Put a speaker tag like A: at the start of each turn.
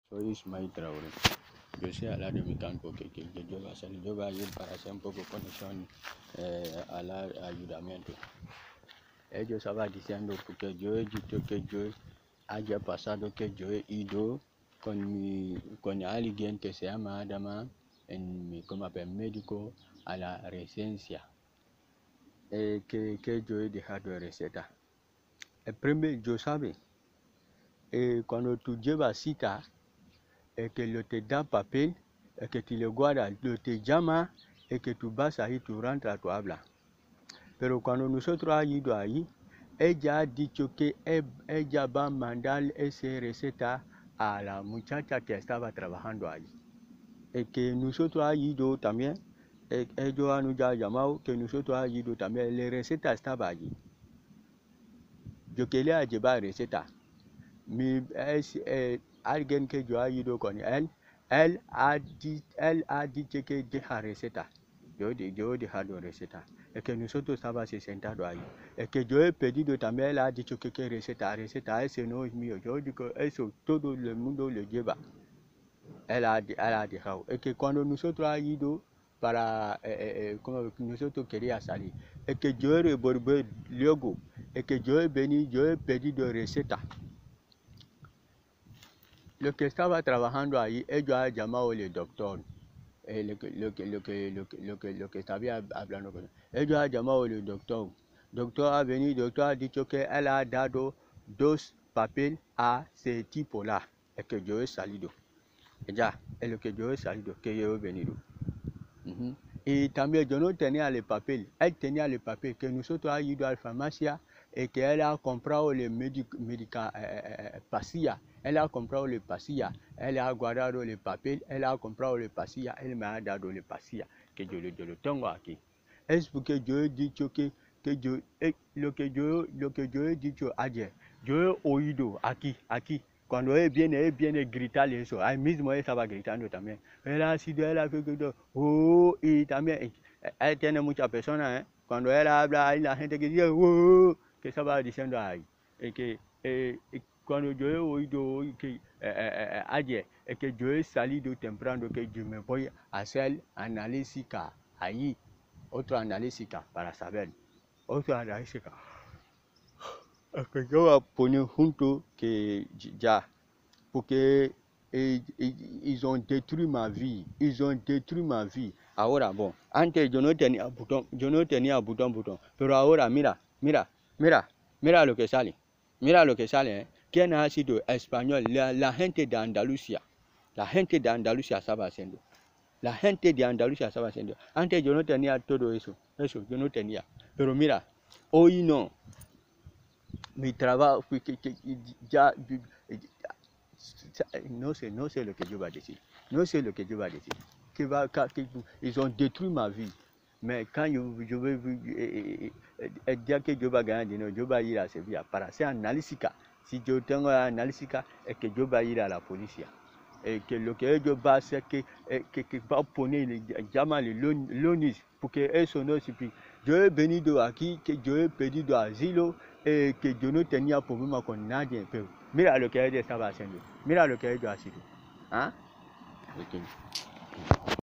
A: Soy Ismail Traoré. Yo soy al lado de mi campo que yo voy a salir. Yo voy a ir para hacer un poco de conexión al ayudamiento. Ellos estaban diciendo porque yo he dicho que yo haya pasado que yo he ido con alguien que se llama Adama, como médico a la residencia, que yo he dejado de receta. El primer, yo sabe, cuando tú llevas cita, que lo te da papel, que tú le guardas, lo te llama, que tú vas ahí, tú rentras, tú hablas. Pero cuando nosotros hemos ido ahí, ella ha dicho que ella va a mandar esa receta a la muchacha que estaba trabajando allí. Y que nosotros hemos ido también, ellos nos han llamado que nosotros hemos ido también, la receta estaba allí. Yo quería llevar receta. Alguien que yo he ido con él ha dicho que deja receta. Yo he dejado receta. Es que nosotros estábamos sentados ahí. Es que yo he pedido también, él ha dicho que receta, ese no es mío. Yo digo, eso todo el mundo lo lleva. Él ha dejado. Es que cuando nosotros hemos ido para, como nosotros queríamos salir, es que yo he revolvido luego, es que yo he venido, yo he pedido receta. Lo que estaba trabajando ahí, ellos han llamado el doctor, lo que estaba hablando con él. Ellos han llamado el doctor. Doctor ha venido, doctor ha dicho que él ha dado 2 papeles a ese tipo-là. Es que yo he salido. Ya, es lo que yo he salido, que yo he venido. Y también yo no tenía el papel. Él tenía el papel, que nosotros hemos ido a la farmacia y que él ha comprado el pasilla. Él ha comprado el pasilla. Él ha guardado el papel. Él ha comprado el pasilla. Él me ha dado el pasilla, que yo lo tengo aquí. Es porque yo he dicho lo que yo he dicho ayer, yo he oído aquí. Cuando él viene gritar eso. Ahí mismo él estaba gritando también. Él ha gritado, y también, él tiene muchas personas, Cuando él habla, hay la gente que dice, que estaba diciendo ahí. Cuando yo he oído que ayer, es que yo he salido temprano, que yo me voy a hacer analítica ahí, otro analítica para saber, otro analítica. Es que yo voy a poner junto que ya, porque ils ont détruit ma vie. Ahora, bon, antes yo no tenía botón, pero ahora mira lo que sale. Mira lo que sale, ¿Quién ha sido español? La gente de Andalucía. La gente de Andalucía estaba haciendo. Antes yo no tenía todo eso yo no tenía. Pero mira, hoy no. Mi trabajo, ya, no sé lo que yo vais a decir. Ils ont détruit ma vie. Mais quand je vais dire que yo vais gagner dinero, yo voy a ir a Sevilla para hacer analítica. Si yo tengo analítica, es que yo voy a ir a la policía. Que lo que ellos van a hacer, que va a poner, llaman el LONIS, porque eso no se pique. Yo he venido aquí, que yo he pedido asilo, que yo no tenía problema con nadie, pero mira lo que ellos estaban haciendo, mira lo que ellos han sido. Okay.